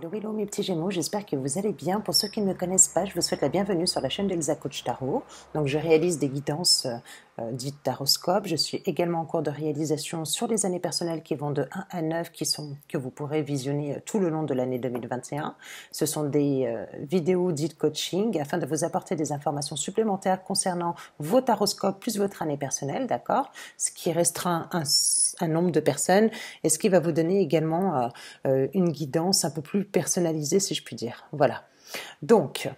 Hello, hello mes petits Gémeaux, j'espère que vous allez bien. Pour ceux qui ne me connaissent pas, je vous souhaite la bienvenue sur la chaîne d'Elsa Coach Tarot. Donc je réalise des guidances dites taroscope. Je suis également en cours de réalisation sur les années personnelles qui vont de 1 à 9, que vous pourrez visionner tout le long de l'année 2021. Ce sont des vidéos dites coaching afin de vous apporter des informations supplémentaires concernant vos taroscopes plus votre année personnelle, d'accord? Ce qui restreint un nombre de personnes et ce qui va vous donner également une guidance un peu plus personnalisée, si je puis dire. Voilà. Donc,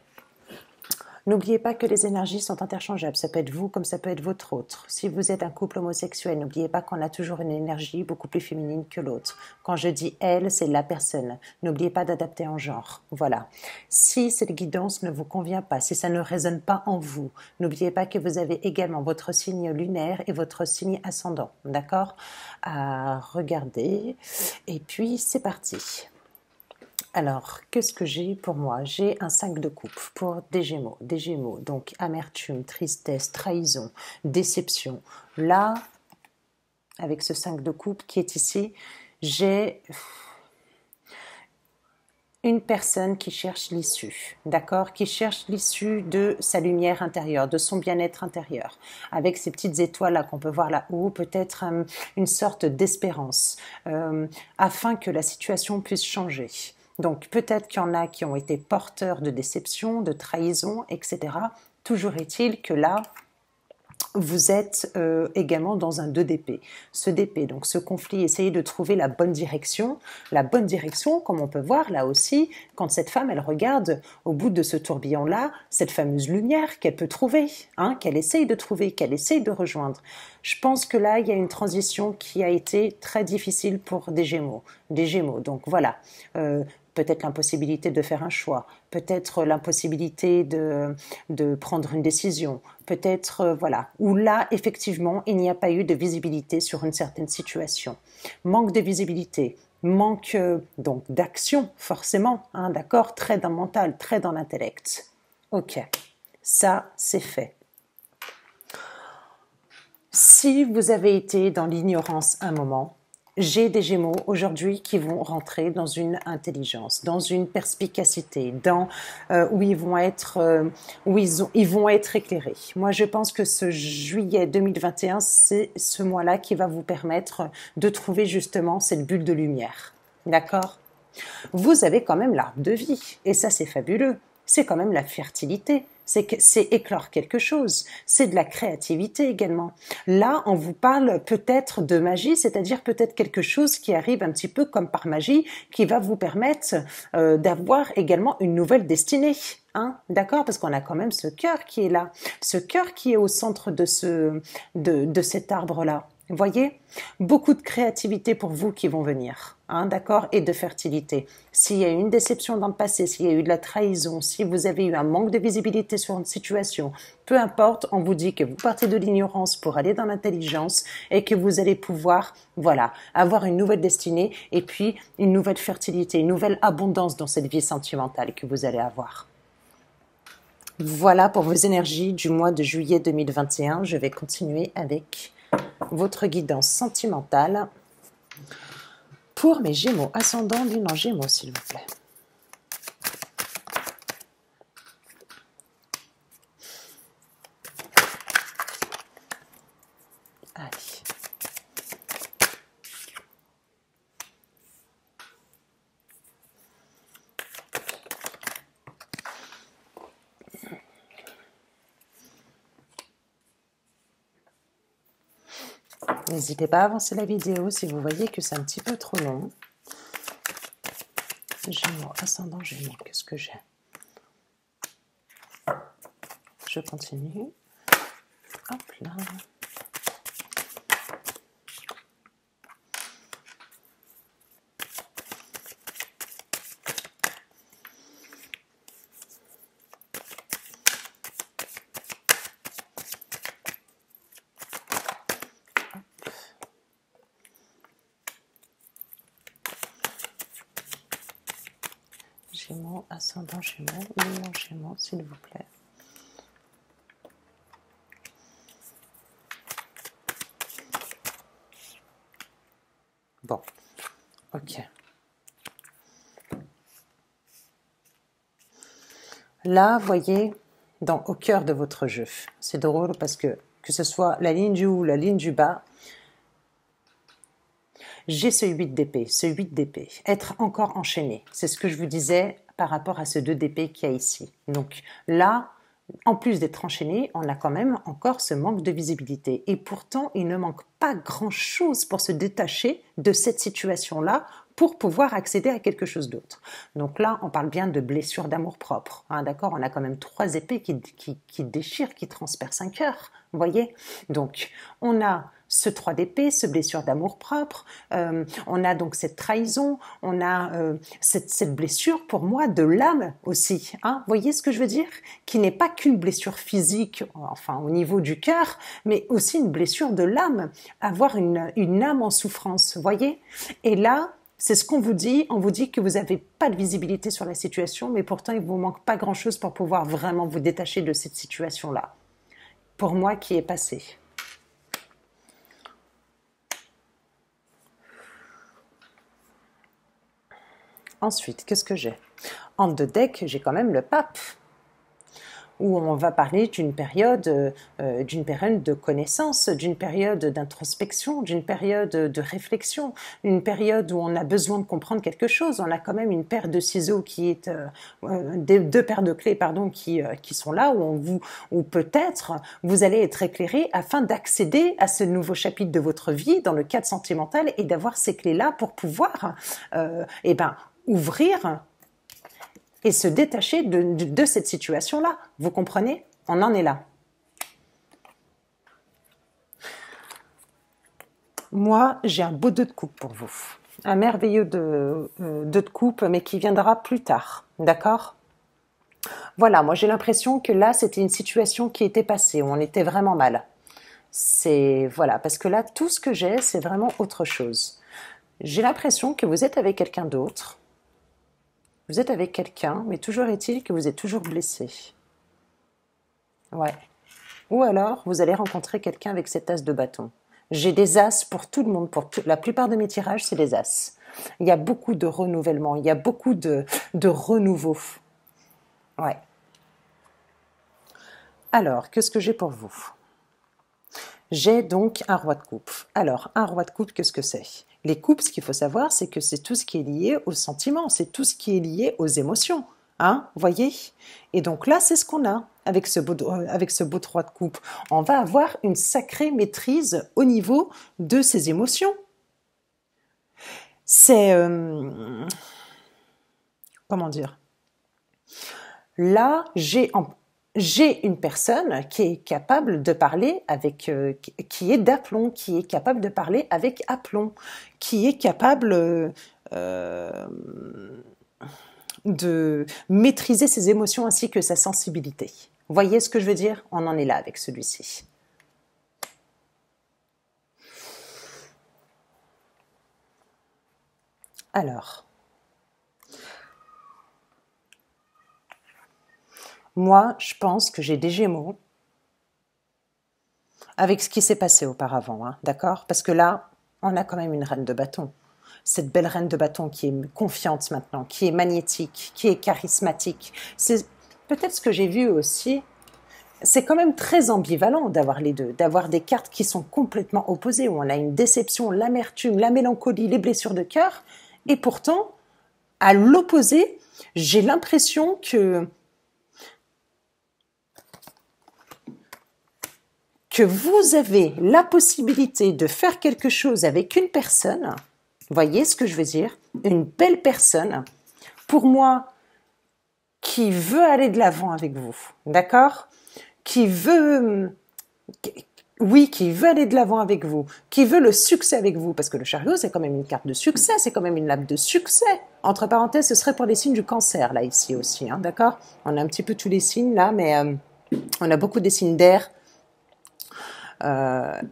n'oubliez pas que les énergies sont interchangeables. Ça peut être vous comme ça peut être votre autre. Si vous êtes un couple homosexuel, n'oubliez pas qu'on a toujours une énergie beaucoup plus féminine que l'autre. Quand je dis elle, c'est la personne. N'oubliez pas d'adapter en genre. Voilà. Si cette guidance ne vous convient pas, si ça ne résonne pas en vous, n'oubliez pas que vous avez également votre signe lunaire et votre signe ascendant. D'accord? À regarder. Et puis, c'est parti. Alors, qu'est-ce que j'ai pour moi? J'ai un 5 de coupe pour des Gémeaux. Des Gémeaux, donc amertume, tristesse, trahison, déception. Là, avec ce 5 de coupe qui est ici, j'ai une personne qui cherche l'issue, d'accord? Qui cherche l'issue de sa lumière intérieure, de son bien-être intérieur. Avec ces petites étoiles-là qu'on peut voir là-haut, peut-être une sorte d'espérance, afin que la situation puisse changer. Donc peut-être qu'il y en a qui ont été porteurs de déception, de trahison, etc. Toujours est-il que là, vous êtes également dans un 2 d'épée. Ce d'épée, donc ce conflit, essayez de trouver la bonne direction. La bonne direction, comme on peut voir là aussi, quand cette femme, elle regarde au bout de ce tourbillon-là, cette fameuse lumière qu'elle peut trouver, hein, qu'elle essaye de trouver, qu'elle essaye de rejoindre. Je pense que là, il y a une transition qui a été très difficile pour des Gémeaux. Des Gémeaux, donc voilà. Peut-être l'impossibilité de faire un choix, peut-être l'impossibilité de prendre une décision, peut-être, voilà, où là, effectivement, il n'y a pas eu de visibilité sur une certaine situation. Manque de visibilité, manque donc d'action, forcément, hein, d'accord, très dans le mental, très dans l'intellect. Ok, ça, c'est fait. Si vous avez été dans l'ignorance un moment, j'ai des Gémeaux aujourd'hui qui vont rentrer dans une intelligence, dans une perspicacité, où ils vont être, ils vont être éclairés. Moi, je pense que ce juillet 2021, c'est ce mois-là qui va vous permettre de trouver justement cette bulle de lumière. D'accord? Vous avez quand même l'arbre de vie, et ça, c'est fabuleux. C'est quand même la fertilité. C'est éclore quelque chose, c'est de la créativité également. Là, on vous parle peut-être de magie, c'est-à-dire peut-être quelque chose qui arrive un petit peu comme par magie, qui va vous permettre d'avoir également une nouvelle destinée. Hein, d'accord, parce qu'on a quand même ce cœur qui est là, ce cœur qui est au centre de cet arbre-là. Vous voyez, beaucoup de créativité pour vous qui vont venir, hein, d'accord, et de fertilité. S'il y a eu une déception dans le passé, s'il y a eu de la trahison, si vous avez eu un manque de visibilité sur une situation, peu importe, on vous dit que vous partez de l'ignorance pour aller dans l'intelligence et que vous allez pouvoir, voilà, avoir une nouvelle destinée et puis une nouvelle fertilité, une nouvelle abondance dans cette vie sentimentale que vous allez avoir. Voilà pour vos énergies du mois de juillet 2021. Je vais continuer avec votre guidance sentimentale pour mes Gémeaux. Ascendant, lune en Gémeaux, s'il vous plaît. Allez. N'hésitez pas à avancer la vidéo si vous voyez que c'est un petit peu trop long. Gémeaux, ascendant Gémeaux, qu'est-ce que j'ai? Je continue. Hop là. Gémeaux, ascendant Gémeaux, lune en Gémeaux, s'il vous plaît. Bon, ok. Là, voyez, au cœur de votre jeu, c'est drôle parce que ce soit la ligne du haut ou la ligne du bas, j'ai ce 8 d'épée, être encore enchaîné. C'est ce que je vous disais par rapport à ce 2 d'épée qu'il y a ici. Donc là, en plus d'être enchaîné, on a quand même encore ce manque de visibilité. Et pourtant, il ne manque pas grand-chose pour se détacher de cette situation-là pour pouvoir accéder à quelque chose d'autre. Donc là, on parle bien de blessure d'amour-propre. Hein, d'accord? On a quand même 3 épées qui déchirent, qui transpercent un cœur. Vous voyez? Donc, on a ce 3 d'épée, ce blessure d'amour-propre, on a donc cette trahison, on a cette blessure, pour moi, de l'âme aussi. Hein, voyez ce que je veux dire? Qui n'est pas qu'une blessure physique, enfin au niveau du cœur, mais aussi une blessure de l'âme, avoir une âme en souffrance, voyez? Et là, c'est ce qu'on vous dit, on vous dit que vous n'avez pas de visibilité sur la situation, mais pourtant il ne vous manque pas grand-chose pour pouvoir vraiment vous détacher de cette situation-là. Pour moi, qui est passé. Ensuite, qu'est-ce que j'ai? En 2 decks, j'ai quand même le pape, où on va parler d'une période de connaissance, d'une période d'introspection, d'une période de réflexion, une période où on a besoin de comprendre quelque chose. On a quand même une paire de ciseaux qui est, 2 paires de clés, pardon, qui sont là, où peut-être vous allez être éclairé afin d'accéder à ce nouveau chapitre de votre vie dans le cadre sentimental et d'avoir ces clés-là pour pouvoir, ouvrir et se détacher de cette situation-là. Vous comprenez? On en est là. Moi, j'ai un beau 2 de coupe pour vous. Un merveilleux 2 de coupe, mais qui viendra plus tard. D'accord? Voilà, moi j'ai l'impression que là, c'était une situation qui était passée, où on était vraiment mal. Voilà, parce que là, tout ce que j'ai, c'est vraiment autre chose. J'ai l'impression que vous êtes avec quelqu'un d'autre. Vous êtes avec quelqu'un, mais toujours est-il que vous êtes toujours blessé. Ouais. Ou alors, vous allez rencontrer quelqu'un avec cet as de bâton. J'ai des as pour tout le monde. La plupart de mes tirages, c'est des as. Il y a beaucoup de renouvellement, il y a beaucoup de renouveau. Ouais. Alors, qu'est-ce que j'ai pour vous? J'ai donc un roi de coupe. Alors, un roi de coupe, qu'est-ce que c'est? Les coupes, ce qu'il faut savoir, c'est que c'est tout ce qui est lié aux sentiments, c'est tout ce qui est lié aux émotions. Hein, voyez? Et donc là, c'est ce qu'on a avec ce beau 3 de coupe. On va avoir une sacrée maîtrise au niveau de ses émotions. C'est... comment dire? Là, j'ai une personne qui est capable de parler avec, qui est d'aplomb, qui est capable de parler avec aplomb, qui est capable de maîtriser ses émotions ainsi que sa sensibilité. Vous voyez ce que je veux dire? On en est là avec celui-ci. Alors, moi, je pense que j'ai des Gémeaux avec ce qui s'est passé auparavant, hein, d'accord? Parce que là, on a quand même une reine de bâton. Cette belle reine de bâton qui est confiante maintenant, qui est magnétique, qui est charismatique. C'est peut-être ce que j'ai vu aussi. C'est quand même très ambivalent d'avoir les deux, d'avoir des cartes qui sont complètement opposées, où on a une déception, l'amertume, la mélancolie, les blessures de cœur. Et pourtant, à l'opposé, j'ai l'impression que vous avez la possibilité de faire quelque chose avec une personne, voyez ce que je veux dire? Une belle personne, pour moi, qui veut aller de l'avant avec vous, d'accord? Qui veut aller de l'avant avec vous, qui veut le succès avec vous, parce que le chariot, c'est quand même une carte de succès, c'est quand même une lame de succès. Entre parenthèses, ce serait pour les signes du cancer, là, ici aussi, hein, d'accord? On a un petit peu tous les signes, là, mais on a beaucoup des signes d'air,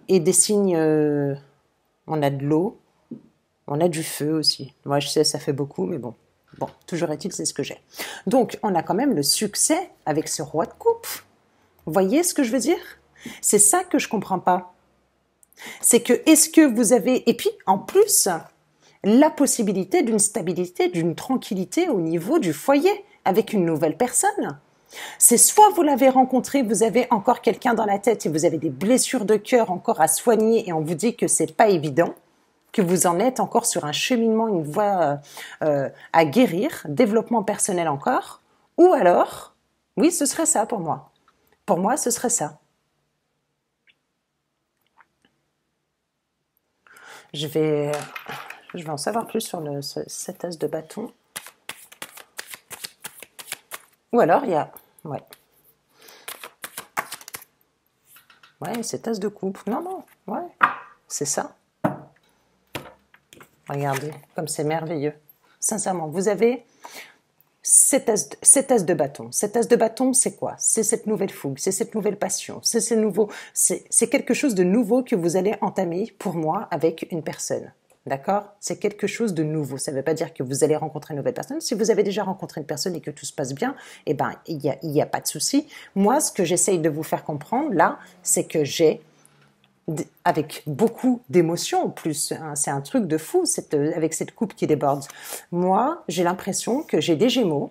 et des signes, on a de l'eau, on a du feu aussi. Moi, je sais, ça fait beaucoup, mais bon. Bon, toujours est-il, c'est ce que j'ai. Donc, on a quand même le succès avec ce roi de coupe. Vous voyez ce que je veux dire? C'est ça que je comprends pas. C'est que, est-ce que vous avez, et puis, en plus, la possibilité d'une stabilité, d'une tranquillité au niveau du foyer, avec une nouvelle personne. C'est soit vous l'avez rencontré, vous avez encore quelqu'un dans la tête et vous avez des blessures de cœur encore à soigner et on vous dit que c'est pas évident, que vous en êtes encore sur un cheminement, une voie à guérir, développement personnel encore, ou alors, oui, ce serait ça pour moi. Pour moi, ce serait ça. Je vais en savoir plus sur cette as de bâton. Ou alors, il y a... Ouais. Ouais, cette as de coupe. Non, non, ouais, c'est ça. Regardez, comme c'est merveilleux. Sincèrement, vous avez cette as de bâton. Cette as de bâton, c'est quoi? C'est cette nouvelle fougue, c'est cette nouvelle passion, c'est quelque chose de nouveau que vous allez entamer, pour moi, avec une personne. D'accord? C'est quelque chose de nouveau. Ça ne veut pas dire que vous allez rencontrer une nouvelle personne. Si vous avez déjà rencontré une personne et que tout se passe bien, eh ben, il y a pas de souci. Moi, ce que j'essaye de vous faire comprendre, là, c'est que j'ai, avec beaucoup d'émotions en plus, hein, c'est un truc de fou, avec cette coupe qui déborde. Moi, j'ai l'impression que j'ai des Gémeaux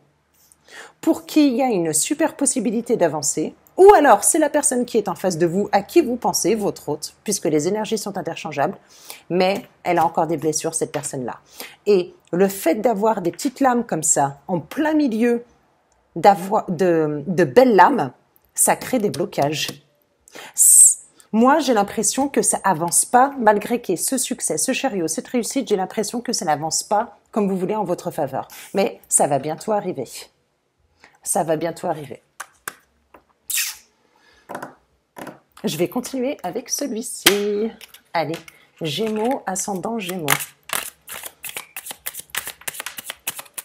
pour qui il y a une super possibilité d'avancer, ou alors c'est la personne qui est en face de vous, à qui vous pensez, votre hôte, puisque les énergies sont interchangeables, mais elle a encore des blessures, cette personne-là. Et le fait d'avoir des petites lames comme ça, en plein milieu de belles lames, ça crée des blocages. Moi, j'ai l'impression que ça avance pas, malgré qu'il y ait ce succès, ce chariot, cette réussite, j'ai l'impression que ça n'avance pas comme vous voulez en votre faveur. Mais ça va bientôt arriver. Ça va bientôt arriver. Je vais continuer avec celui-ci. Allez, Gémeaux, ascendant Gémeaux.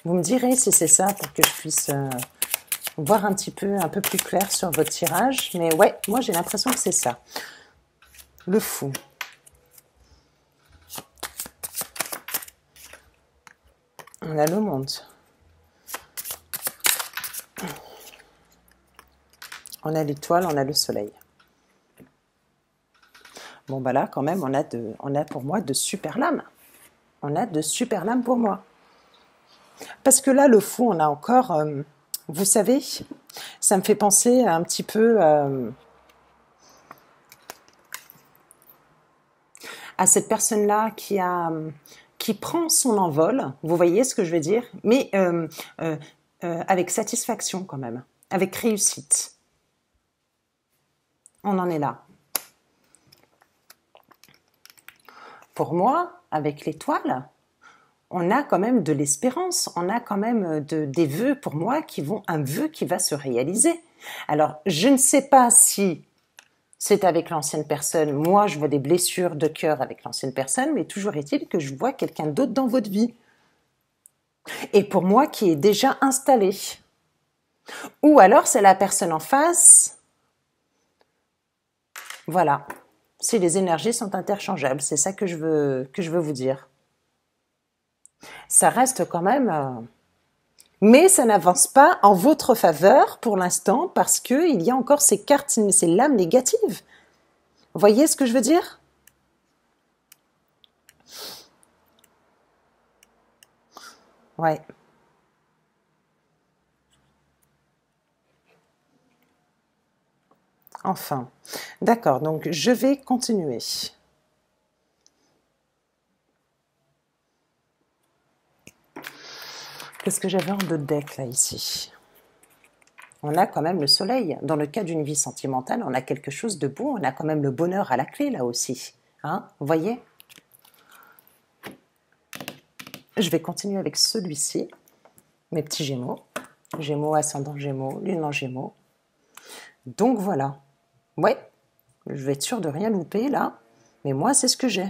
Vous me direz si c'est ça pour que je puisse voir un peu plus clair sur votre tirage. Mais ouais, moi j'ai l'impression que c'est ça. Le fou. On a le monde. On a l'étoile, on a le soleil. Bon, bah là, quand même, on a pour moi de super lames. On a de super lames pour moi. Parce que là, le fou, on a encore... vous savez, ça me fait penser un petit peu à cette personne-là qui prend son envol. Vous voyez ce que je veux dire? Mais avec satisfaction quand même, avec réussite. On en est là. Pour moi, avec l'étoile, on a quand même de l'espérance, on a quand même des vœux pour moi un vœu qui va se réaliser. Alors, je ne sais pas si c'est avec l'ancienne personne. Moi, je vois des blessures de cœur avec l'ancienne personne, mais toujours est-il que je vois quelqu'un d'autre dans votre vie. Et pour moi, qui est déjà installé. Ou alors, c'est la personne en face. Voilà. Si les énergies sont interchangeables, c'est ça que je veux vous dire. Ça reste quand même... mais ça n'avance pas en votre faveur pour l'instant parce qu'il y a encore ces cartes, ces lames négatives. Vous voyez ce que je veux dire? Ouais. Enfin. D'accord, donc je vais continuer. Qu'est-ce que j'avais en dos de deck là ici? On a quand même le soleil. Dans le cas d'une vie sentimentale, on a quelque chose de beau. On a quand même le bonheur à la clé là aussi. Hein? Vous voyez? Je vais continuer avec celui-ci. Mes petits Gémeaux. Gémeaux, ascendant Gémeaux, lune en Gémeaux. Donc voilà. Ouais, je vais être sûre de rien louper là. Mais moi, c'est ce que j'ai.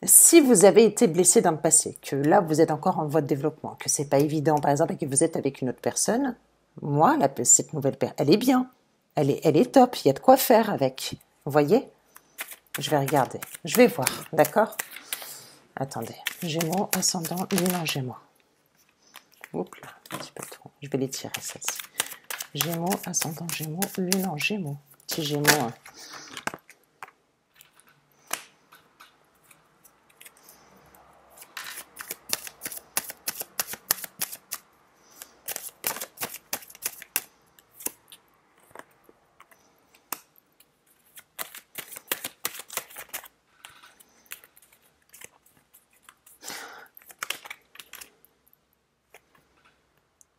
Si vous avez été blessé dans le passé, que là vous êtes encore en voie de développement, que c'est pas évident par exemple et que vous êtes avec une autre personne, moi cette nouvelle personne, elle est bien, elle est top, il y a de quoi faire avec. Vous voyez? Je vais regarder, je vais voir, d'accord? Attendez, Gémeaux, ascendant, lune en Gémeaux. Oups là, un petit peu trop. Je vais les tirer celle-ci. Gémeaux, ascendant Gémeaux, lune en Gémeaux. Petit Gémeaux. Hein.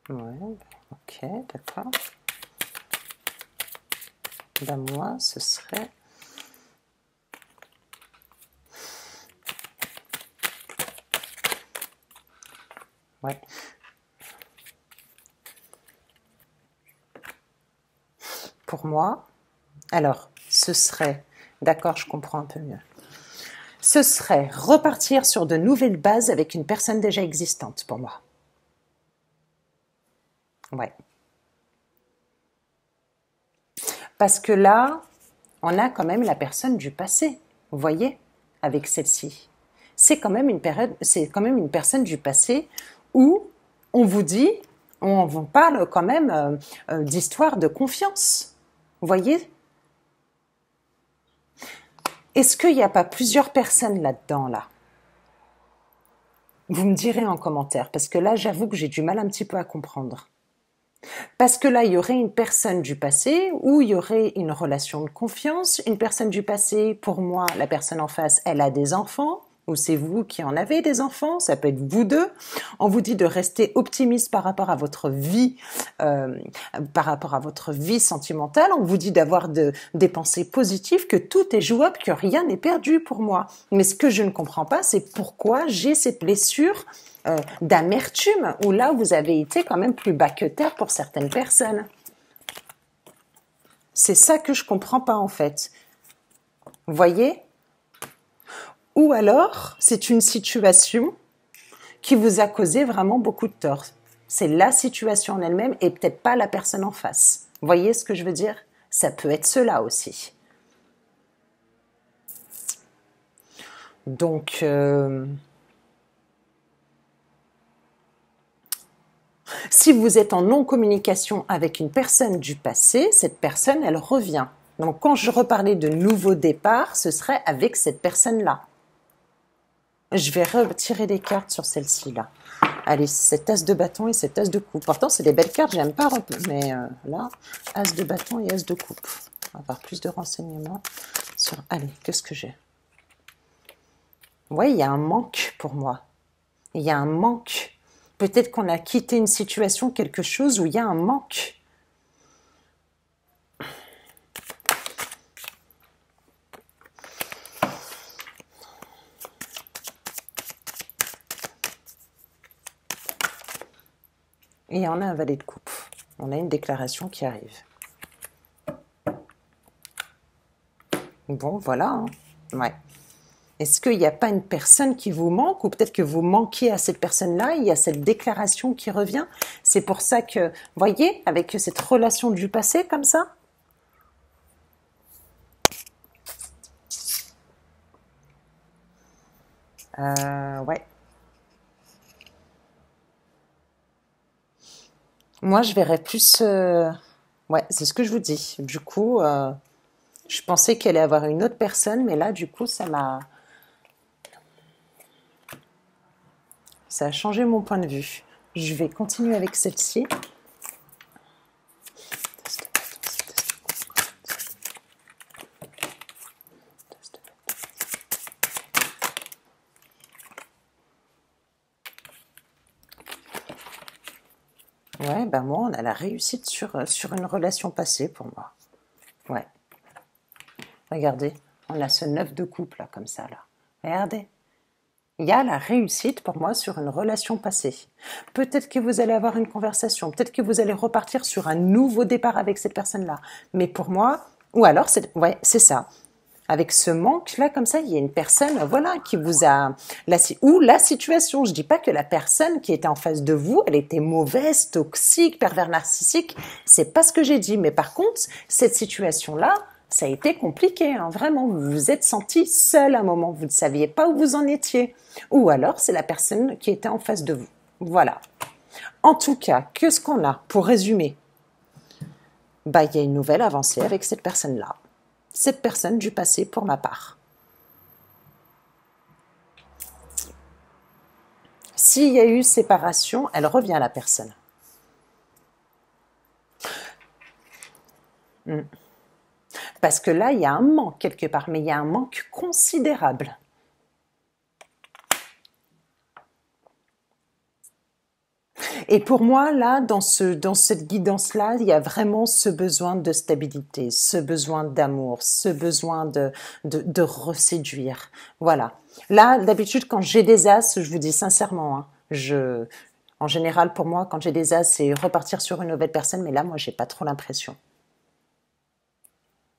Ouais, ok, d'accord. Ben moi, ce serait... Ouais. Pour moi, alors, ce serait... D'accord, je comprends un peu mieux. Ce serait repartir sur de nouvelles bases avec une personne déjà existante, pour moi. Ouais. Parce que là, on a quand même la personne du passé, vous voyez, avec celle-ci. C'est quand même une période, c'est quand même une personne du passé où on vous dit, on vous parle quand même d'histoire de confiance. Vous voyez? Est-ce qu'il n'y a pas plusieurs personnes là-dedans, là? Vous me direz en commentaire, parce que là, j'avoue que j'ai du mal un petit peu à comprendre. Parce que là, il y aurait une personne du passé où il y aurait une relation de confiance. Une personne du passé, pour moi, la personne en face, elle a des enfants, ou c'est vous qui en avez des enfants, ça peut être vous deux. On vous dit de rester optimiste par rapport à votre vie, sentimentale. On vous dit d'avoir des pensées positives, que tout est jouable, que rien n'est perdu pour moi. Mais ce que je ne comprends pas, c'est pourquoi j'ai cette blessure d'amertume, où là, vous avez été quand même plus bas que terre pour certaines personnes. C'est ça que je comprends pas, en fait. Vous voyez? Ou alors, c'est une situation qui vous a causé vraiment beaucoup de tort. C'est la situation en elle-même et peut-être pas la personne en face. Vous voyez ce que je veux dire? Ça peut être cela aussi. Donc... si vous êtes en non-communication avec une personne du passé, cette personne, elle revient. Donc, quand je reparlais de nouveau départ, ce serait avec cette personne-là. Je vais retirer des cartes sur celle-ci, là. Allez, cette as de bâton et cette as de coupe. Pourtant, c'est des belles cartes, j'aime pas, mais là, as de bâton et as de coupe. On va avoir plus de renseignements sur... Allez, qu'est-ce que j'ai? Oui, il y a un manque pour moi. Il y a un manque. Peut-être qu'on a quitté une situation, quelque chose où il y a un manque. Et on a un valet de coupe. On a une déclaration qui arrive. Bon, voilà. Hein. Ouais. Est-ce qu'il n'y a pas une personne qui vous manque, ou peut-être que vous manquez à cette personne-là, il y a cette déclaration qui revient? C'est pour ça que, voyez, avec cette relation du passé comme ça? Ouais. Moi, je verrais plus... Ouais, c'est ce que je vous dis. Du coup, je pensais qu'elle allait avoir une autre personne, mais là, du coup, ça a changé mon point de vue. Je vais continuer avec celle-ci. Ouais, ben moi, on a la réussite sur une relation passée pour moi. Ouais. Regardez, on a ce 9 de coupe là, comme ça là. Regardez. Il y a la réussite pour moi sur une relation passée. Peut-être que vous allez avoir une conversation, peut-être que vous allez repartir sur un nouveau départ avec cette personne-là. Mais pour moi, ou alors, c'est ça. Avec ce manque-là, comme ça, il y a une personne, voilà, qui vous a... ou la situation, je dis pas que la personne qui était en face de vous, elle était mauvaise, toxique, pervers narcissique, c'est pas ce que j'ai dit. Mais par contre, cette situation-là, ça a été compliqué, hein, vraiment. Vous vous êtes senti seul à un moment, vous ne saviez pas où vous en étiez. Ou alors, c'est la personne qui était en face de vous. Voilà. En tout cas, qu'est-ce qu'on a? Pour résumer, bah, il y a une nouvelle avancée avec cette personne-là. Cette personne du passé pour ma part. S'il y a eu séparation, elle revient à la personne. Parce que là, il y a un manque quelque part, mais il y a un manque considérable. Et pour moi, là, dans cette guidance-là, il y a vraiment ce besoin de stabilité, ce besoin d'amour, ce besoin de reséduire. Voilà. Là, d'habitude, quand j'ai des as, je vous dis sincèrement, hein, en général, pour moi, quand j'ai des as, c'est repartir sur une nouvelle personne, mais là, moi, j'ai pas trop l'impression.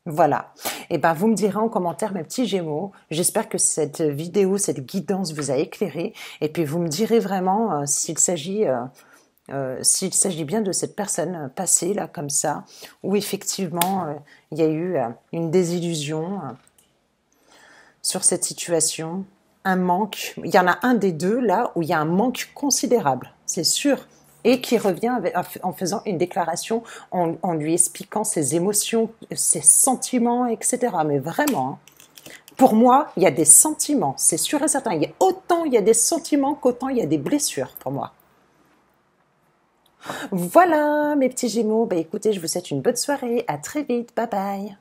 Voilà. Et ben, vous me direz en commentaire, mes petits Gémeaux. J'espère que cette vidéo, cette guidance vous a éclairé. Et puis, vous me direz vraiment s'il s'agit bien de cette personne passée là comme ça, où effectivement il y a eu une désillusion sur cette situation, un manque. Il y en a un des deux là où il y a un manque considérable, c'est sûr, et qui revient en faisant une déclaration, en lui expliquant ses émotions, ses sentiments, etc. Mais vraiment, hein, pour moi, il y a des sentiments, c'est sûr et certain. Autant il y a des sentiments qu'autant il y a des blessures pour moi. Voilà, mes petits Gémeaux. Bah, écoutez, je vous souhaite une bonne soirée. À très vite. Bye bye.